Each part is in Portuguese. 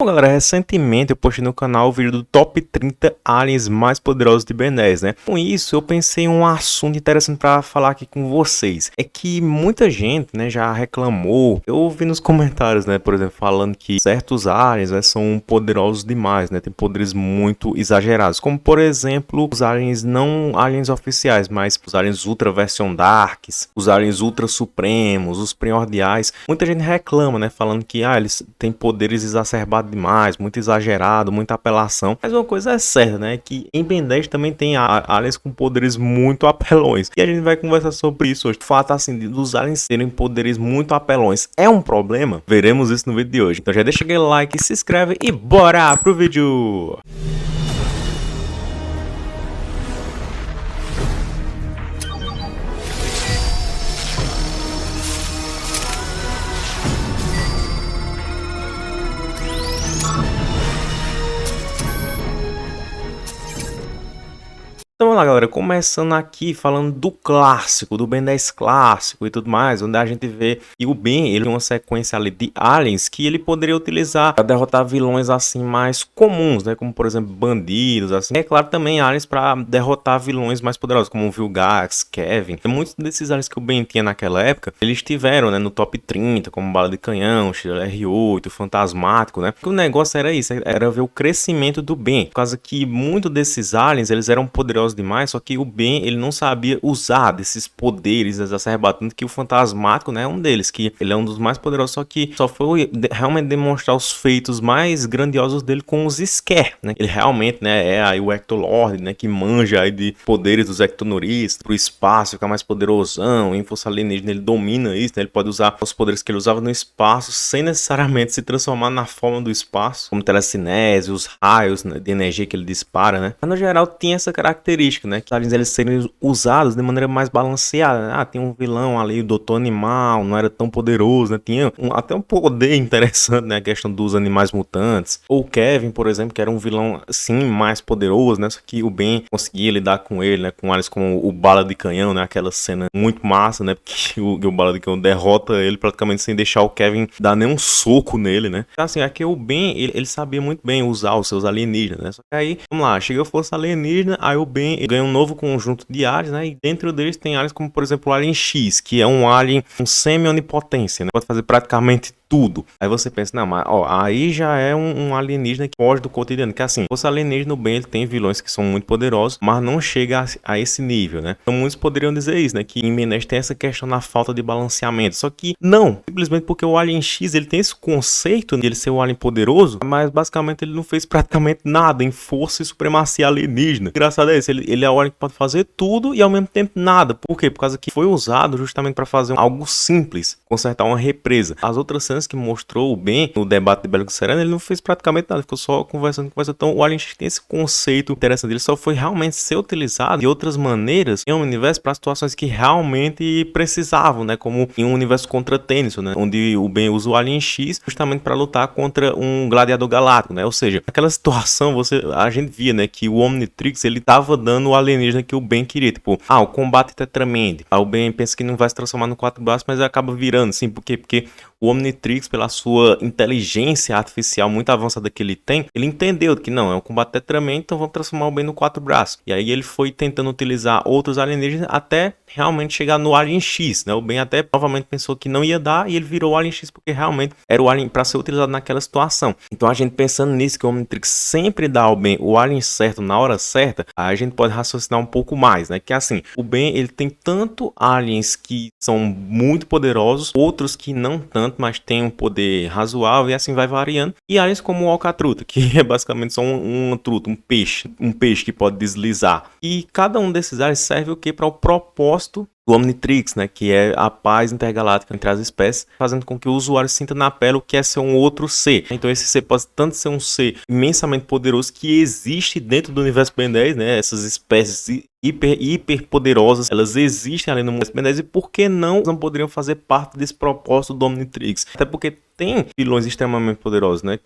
Bom, galera, recentemente eu postei no canal o vídeo do top 30 aliens mais poderosos de Ben 10, né? Com isso, eu pensei em um assunto interessante para falar aqui com vocês. É que muita gente, né, já reclamou. Eu ouvi nos comentários, né, por exemplo, falando que certos aliens, né, são poderosos demais, né? Tem poderes muito exagerados. Como, por exemplo, os aliens não aliens oficiais, mas os aliens Ultra Version Darks, os aliens Ultra Supremos, os primordiais. Muita gente reclama, né, falando que eles têm poderes exacerbados demais, muito exagerado, muita apelação. Mas uma coisa é certa, né? Que em Ben 10 também tem aliens com poderes muito apelões. E a gente vai conversar sobre isso hoje. O fato, assim, dos aliens terem poderes muito apelões é um problema? Veremos isso no vídeo de hoje. Então já deixa aquele like, se inscreve e bora pro vídeo! Então, vamos lá, galera, começando aqui falando do clássico, do Ben 10 clássico e tudo mais, onde a gente vê que o Ben, ele tem uma sequência ali de aliens que ele poderia utilizar para derrotar vilões assim mais comuns, né, como por exemplo bandidos, assim. É claro também aliens para derrotar vilões mais poderosos, como o Vilgax, Kevin. E muitos desses aliens que o Ben tinha naquela época, eles tiveram, né, no top 30, como Bala de Canhão, XLR8, Fantasmático, né. Porque o negócio era isso, era ver o crescimento do Ben, por causa que muitos desses aliens, eles eram poderosos demais, só que o Ben, ele não sabia usar desses poderes exacerbados, tanto que o Fantasmático, né, é um deles, que ele é um dos mais poderosos, só que só foi realmente demonstrar os feitos mais grandiosos dele com os Scare, né, ele realmente, né, é aí o Ectolord, né, que manja aí de poderes dos Ectonuristas, pro espaço ficar mais poderosão, em força alienígena ele domina isso, né, ele pode usar os poderes que ele usava no espaço, sem necessariamente se transformar na forma do espaço, como telecinese, os raios, né, de energia que ele dispara, né, mas no geral tinha essa característica, né, que aliens eles serem usados de maneira mais balanceada, né? Tem um vilão ali, o Doutor Animal, não era tão poderoso, né, tinha até um poder interessante, né, a questão dos animais mutantes, ou o Kevin, por exemplo, que era um vilão, sim, mais poderoso, né, só que o Ben conseguia lidar com ele, né, com aliens como o Bala de Canhão, né, aquela cena muito massa, né, porque o Bala de Canhão derrota ele praticamente sem deixar o Kevin dar nenhum soco nele, né, então assim, aqui o Ben, ele sabia muito bem usar os seus alienígenas, né, só que aí, vamos lá, chega a força alienígena, aí o Ben ganha um novo conjunto de aliens, né? E dentro deles tem aliens como, por exemplo, o Alien X, que é um alien com semi-onipotência, né? Pode fazer praticamente tudo. Aí você pensa, não, mas ó, aí já é um alienígena que foge do cotidiano, que assim, fosse alienígena, bem, ele tem vilões que são muito poderosos, mas não chega a esse nível, né? Então muitos poderiam dizer isso, né? Que em Menes tem essa questão na falta de balanceamento, só que não, simplesmente porque o Alien X, ele tem esse conceito de ele ser um alien poderoso, mas basicamente ele não fez praticamente nada em força e supremacia alienígena. Engraçado é isso, ele é o alien que pode fazer tudo e ao mesmo tempo nada. Por quê? Por causa que foi usado justamente para fazer algo simples, consertar uma represa. As outras cenas que mostrou o Ben no debate de Bélico Sereno, ele não fez praticamente nada, ficou só conversando. Então o Alien X tem esse conceito interessante, ele só foi realmente ser utilizado de outras maneiras em um universo para situações que realmente precisavam, né, como em um universo contra Tennyson, né, onde o Ben usa o Alien X justamente para lutar contra um gladiador galáctico, né, ou seja, naquela situação a gente via, né, que o Omnitrix, ele tava dando o alienígena que o Ben queria, tipo, o combate Tetramende, o Ben pensa que não vai se transformar no quatro braços, mas acaba virando, sim, por quê? Porque o Omnitrix, pela sua inteligência artificial muito avançada que ele tem, ele entendeu que não, é um combate Tetramende, então vamos transformar o Ben no quatro braços. E aí ele foi tentando utilizar outros alienígenas até realmente chegar no Alien X, né? O Ben até provavelmente pensou que não ia dar e ele virou o Alien X porque realmente era o alien para ser utilizado naquela situação. Então a gente pensando nisso, que o Omnitrix sempre dá ao Ben o alien certo na hora certa, a gente pode raciocinar um pouco mais, né? Que assim, o Ben, ele tem tanto aliens que são muito poderosos, outros que não tanto, mas tem um poder razoável e assim vai variando. E aliens como o Alcatruta, que é basicamente só um truta, um peixe que pode deslizar. E cada um desses aliens serve o que? Para o propósito do Omnitrix, né, que é a paz intergaláctica entre as espécies, fazendo com que o usuário sinta na pele o que é ser um outro ser. Então esse ser pode tanto ser um ser imensamente poderoso que existe dentro do universo Ben 10, né, essas espécies hiper poderosas, elas existem ali no mundo Ben 10, e por que não poderiam fazer parte desse propósito do Omnitrix? Até porque tem vilões extremamente poderosos, né?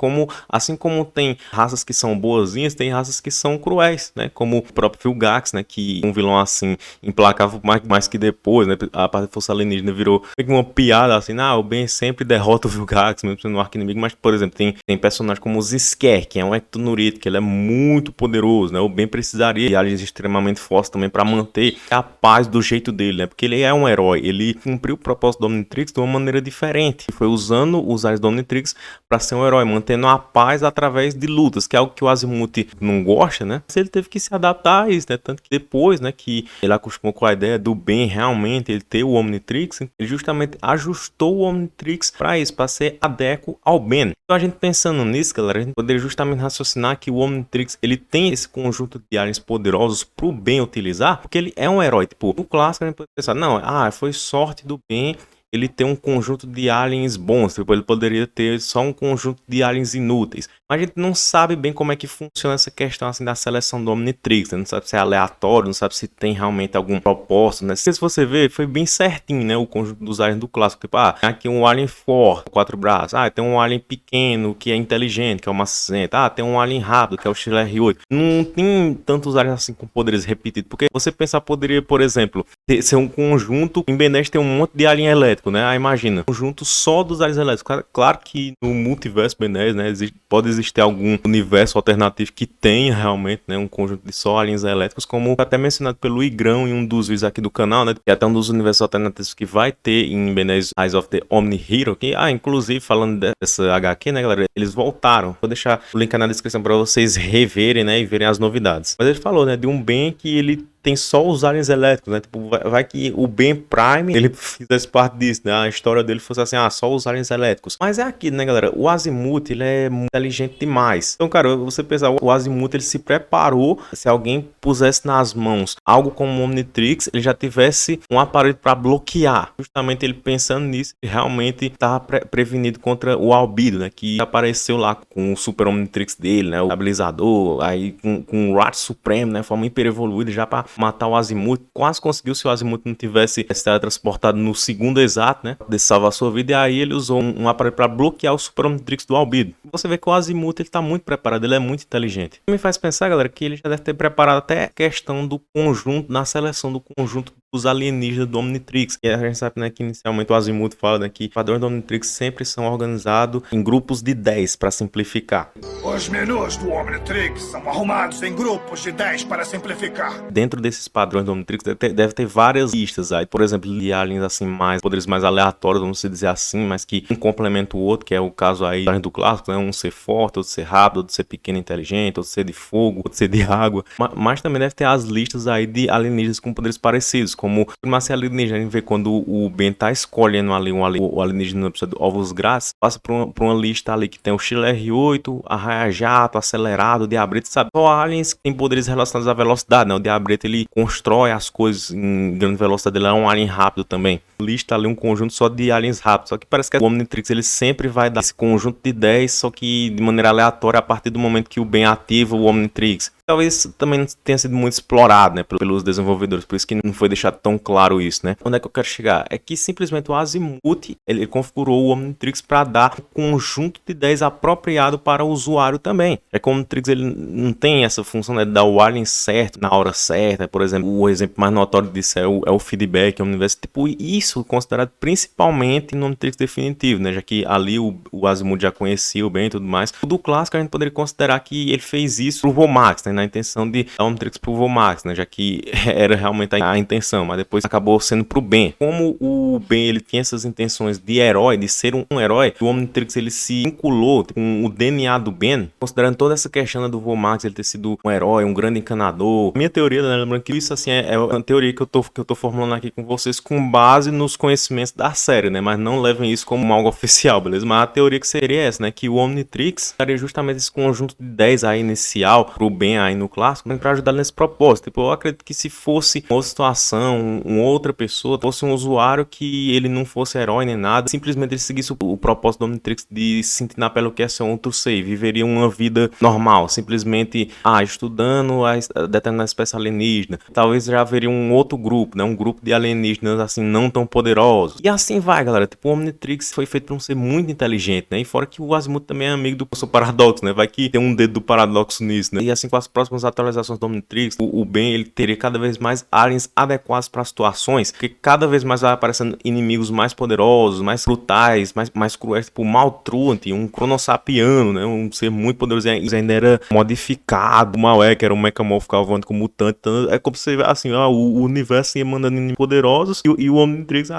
Assim como tem raças que são boazinhas, tem raças que são cruéis, né? Como o próprio Vilgax, né? Que um vilão assim implacável mais que depois, né? A parte da força alienígena virou uma piada assim, o Ben sempre derrota o Vilgax, mesmo sendo um arqui-inimigo, mas, por exemplo, tem personagens como o Zisker, que é um Ectonurito, que ele é muito poderoso, né? O Ben precisaria de aliens extremamente fortes também para manter a paz do jeito dele, né? Porque ele é um herói, ele cumpriu o propósito do Omnitrix de uma maneira diferente, foi usando os aliens do Omnitrix para ser um herói, mantendo a paz através de lutas, que é algo que o Azimuth não gosta, né? Mas ele teve que se adaptar a isso, né? Tanto que depois, né, que ele acostumou com a ideia do Ben realmente ele ter o Omnitrix, ele justamente ajustou o Omnitrix para isso, para ser adequado ao Ben. Então a gente pensando nisso, galera, a gente poderia justamente raciocinar que o Omnitrix ele tem esse conjunto de aliens poderosos pro Ben utilizar, porque ele é um herói. Tipo, no clássico a gente pode pensar, não, foi sorte do Ben ele ter um conjunto de aliens bons, tipo, ele poderia ter só um conjunto de aliens inúteis. Mas a gente não sabe bem como é que funciona essa questão assim da seleção do Omnitrix, né? Não sabe se é aleatório, não sabe se tem realmente algum propósito, né? Se você ver, foi bem certinho, né? O conjunto dos aliens do clássico, tipo, tem aqui um alien forte, 4 braços, tem um alien pequeno que é inteligente, que é o Macento, tem um alien rápido, que é o XLR8. Não tem tantos aliens assim com poderes repetidos, porque você pensar poderia, por exemplo, ser um conjunto, em Ben 10 tem um monte de alien elétrico, né? Imagina, um conjunto só dos aliens elétricos. Claro que no multiverso Ben 10, né, pode existir algum universo alternativo que tenha realmente, né, um conjunto de só aliens elétricos, como até mencionado pelo Igrão em um dos vídeos aqui do canal, né, que é até um dos universos alternativos que vai ter em Ben 10 Eyes of the Omni Hero, que, inclusive, falando dessa HQ, né, galera, eles voltaram. Vou deixar o link na descrição para vocês reverem, né, e verem as novidades. Mas ele falou, né, de um Ben que ele tem só os aliens elétricos, né? Tipo, vai que o Ben Prime, ele fizesse parte disso, né? A história dele fosse assim, só os aliens elétricos. Mas é aquilo, né, galera? O Azimuth, ele é muito inteligente demais. Então, cara, você pensar, o Azimuth, ele se preparou, se alguém pusesse nas mãos algo como o Omnitrix, ele já tivesse um aparelho para bloquear. Justamente ele pensando nisso, ele realmente estava prevenido contra o Albedo, né? Que apareceu lá com o Super Omnitrix dele, né? O estabilizador, aí com o Rat Supremo, né? Forma hiper evoluída já para matar o Azimuth. Quase conseguiu se o Azimuth não tivesse se teletransportado no segundo exato, né? De salvar sua vida. E aí ele usou um aparelho para bloquear o Super Omnitrix do Albedo. Você vê que o Azimuth ele tá muito preparado, ele é muito inteligente. Me faz pensar, galera, que ele já deve ter preparado até a questão do conjunto, na seleção do conjunto dos alienígenas do Omnitrix. E a gente sabe, né, que inicialmente o Azimuth fala, né, que os padrões do Omnitrix sempre são organizados em grupos de 10, para simplificar. Os menus do Omnitrix são arrumados em grupos de 10 para simplificar. Dentro desses padrões do Omnitrix deve ter várias listas aí, por exemplo, de aliens assim, poderes mais aleatórios, vamos dizer assim, mas que um complementa o outro, que é o caso aí do clássico, né, um ser forte, outro ser rápido, outro ser pequeno e inteligente, outro ser de fogo, outro ser de água, mas também deve ter as listas aí de alienígenas com poderes parecidos, como primacia alienígena. A gente vê quando o Ben tá escolhendo ali o alienígena no episódio Ovos Grátis, passa por uma lista ali que tem o XLR8, a Raia-Jato, Acelerado, o Diabrete, sabe? Só aliens que têm poderes relacionados à velocidade, né? O Diabrete ele constrói as coisas em grande velocidade, ele é um alien rápido também. Lista ali um conjunto só de aliens rápidos, só que parece que o Omnitrix ele sempre vai dar esse conjunto de 10, só que de maneira aleatória a partir do momento que o Ben ativa o Omnitrix. Talvez também não tenha sido muito explorado, né, pelos desenvolvedores, por isso que não foi deixado tão claro isso, né? Onde é que eu quero chegar? É que simplesmente o Azimuth, ele configurou o Omnitrix para dar um conjunto de 10 apropriado para o usuário também. É que o Omnitrix ele não tem essa função, né, de dar o alien certo na hora certa. Por exemplo, o exemplo mais notório disso é o feedback, o universo, tipo, isso considerado principalmente no Omnitrix definitivo, né? Já que ali o Azimuth já conhecia o Ben e tudo mais. O do clássico a gente poderia considerar que ele fez isso pro Vomax, né? Na intenção de dar o Omnitrix pro Vomax, né? Já que era realmente a intenção, mas depois acabou sendo pro Ben. Como o Ben ele tinha essas intenções de herói, de ser um herói, o Omnitrix ele se vinculou com o DNA do Ben, considerando toda essa questão do Vomax ele ter sido um herói, um grande encanador. Minha teoria, né? Lembrando que isso assim é uma teoria que eu tô formulando aqui com vocês com base nos conhecimentos da série, né? Mas não levem isso como algo oficial, beleza? Mas a teoria que seria essa, né? Que o Omnitrix daria justamente esse conjunto de 10 aí inicial pro Ben aí no clássico, para ajudar nesse propósito. Tipo, eu acredito que se fosse outra situação, uma outra pessoa, fosse um usuário que ele não fosse herói nem nada, simplesmente ele seguisse o propósito do Omnitrix de se sentir na pele o que é ser um outro ser, viveria uma vida normal, simplesmente estudando a determinada espécie alienígena. Talvez já haveria um outro grupo, né? Um grupo de alienígenas assim não tão poderosos. E assim vai, galera. Tipo, o Omnitrix foi feito pra um ser muito inteligente, né? E fora que o Azimuth também é amigo do professor Paradoxo, né? Vai que tem um dedo do Paradoxo nisso, né? E assim, com as próximas atualizações do Omnitrix, o Ben, ele teria cada vez mais aliens adequados para situações, porque cada vez mais vai aparecendo inimigos mais poderosos, mais brutais, mais cruéis, tipo o Maltruant, um cronossapiano, né? Um ser muito poderoso, e ainda era modificado, o Malé, que era um Mechamorph, ficava voando com mutante. Então, é como você vê assim, o universo ia mandando inimigos poderosos e o Omnitrix,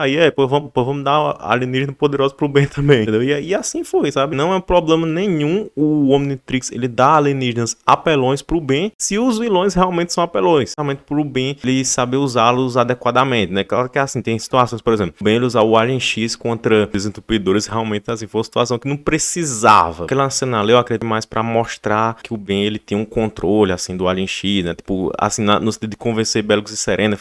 vamos dar alienígena poderoso pro Ben também, entendeu? E assim foi, sabe? Não é problema nenhum o Omnitrix, ele dá alienígenas apelões pro Ben, se os vilões realmente são apelões, realmente pro Ben ele saber usá-los adequadamente, né? Claro que assim, tem situações, por exemplo, o Ben ele usar o Alien X contra desentupidores, realmente assim, foi uma situação que não precisava. Aquela cena ali, eu acredito mais pra mostrar que o Ben ele tem um controle, assim, do Alien X, né? Tipo, assim, no sentido de convencer Belgus e Serena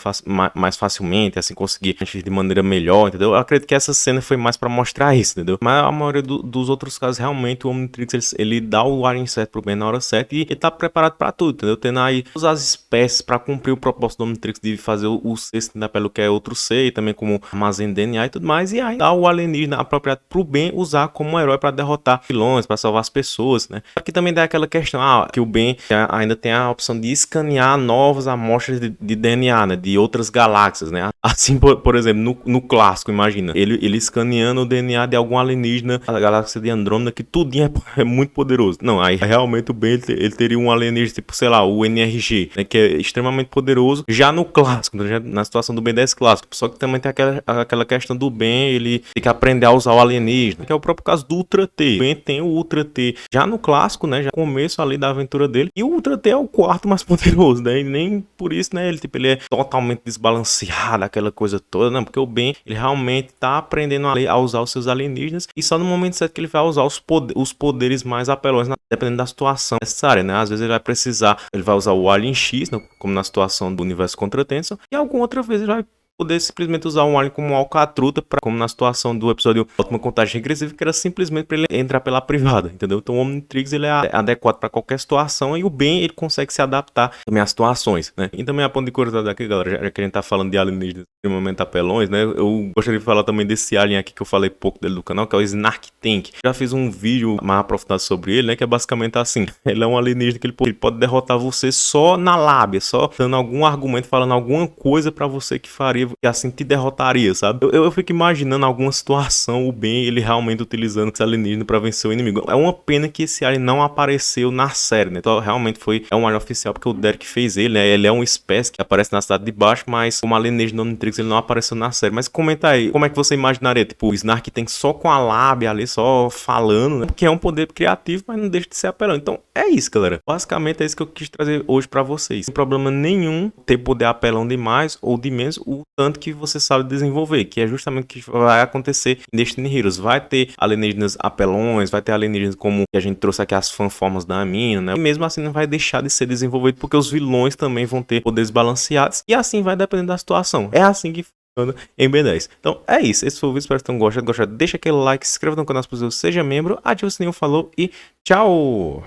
mais facilmente, assim, conseguir agir de maneira melhor, entendeu? Eu acredito que essa cena foi mais pra mostrar isso, entendeu? Mas a maioria dos outros casos, realmente, o Omnitrix, ele dá o Alien certo pro Ben na hora certa e ele tá preparado pra tudo, entendeu? Tendo aí todas as espécies pra cumprir o propósito do Omnitrix de fazer o ser da pele que é outro ser, e também como armazém de DNA e tudo mais, e aí dá o alienígena apropriado pro Ben usar como herói pra derrotar vilões, pra salvar as pessoas, né? Aqui também dá aquela questão, que o Ben ainda tem a opção de escanear novas amostras de DNA, né? De outras galáxias, né? Assim, por exemplo, no clássico, imagina, ele escaneando o DNA de algum alienígena da galáxia de Andrômeda, que tudinho é muito poderoso. Não, aí realmente o Ben, ele teria um alienígena, tipo, sei lá, o NRG, né? Que é extremamente poderoso, já no clássico, já na situação do Ben 10 clássico. Só que também tem aquela questão do Ben, ele tem que aprender a usar o alienígena, que é o próprio caso do Ultra T. O Ben tem o Ultra T já no clássico, né? Já no começo ali da aventura dele. E o Ultra T é o quarto mais poderoso, né? E nem por isso, né? Ele é totalmente desbalanceado, aquela coisa toda, né? Porque o Ben, ele realmente tá aprendendo a usar os seus alienígenas, e só no momento certo que ele vai usar os poderes mais apelões, dependendo da situação necessária, né? Às vezes ele vai precisar, ele vai usar o Alien X, né? Como na situação do universo contra Tension, e alguma outra vez ele vai poder simplesmente usar um alien como um alcatruta, como na situação do episódio Última Contagem Regressiva, que era simplesmente para ele entrar pela privada, entendeu? Então o Omnitrix, ele é adequado para qualquer situação, e o Ben, ele consegue se adaptar também às situações, né? E também a ponto de curiosidade aqui, galera, já que a gente tá falando de alienígenas extremamente apelões, né? Eu gostaria de falar também desse alien aqui que eu falei pouco dele do canal, que é o Snark Tank. Já fiz um vídeo mais aprofundado sobre ele, né? Que é basicamente assim, ele é um alienígena que ele pode derrotar você só na lábia, só dando algum argumento, falando alguma coisa para você que faria, que assim te derrotaria, sabe? Eu fico imaginando alguma situação, o Ben, ele realmente utilizando esse alienígena pra vencer o inimigo. É uma pena que esse alien não apareceu na série, né? Então realmente é um alien oficial, porque o Derek fez ele, né? Ele é uma espécie que aparece na cidade de baixo, mas como alienígena do Omnitrix, ele não apareceu na série. Mas comenta aí, como é que você imaginaria? Tipo, o Snark tem só com a lábia ali, só falando, né? Porque é um poder criativo, mas não deixa de ser apelão. Então é isso, galera. Basicamente é isso que eu quis trazer hoje pra vocês. Sem problema nenhum ter poder apelão demais ou de menos, o tanto que você sabe desenvolver, que é justamente o que vai acontecer em Destiny Heroes. Vai ter alienígenas apelões, vai ter alienígenas como que a gente trouxe aqui, as fanformas da Amina, né? E mesmo assim não vai deixar de ser desenvolvido, porque os vilões também vão ter poderes balanceados, e assim vai dependendo da situação. É assim que funciona em Ben10. Então é isso, esse foi o vídeo, espero que tenham gostado. Deixa aquele like, se inscreva no canal se possível, seja membro, ativa o sininho, falou e tchau!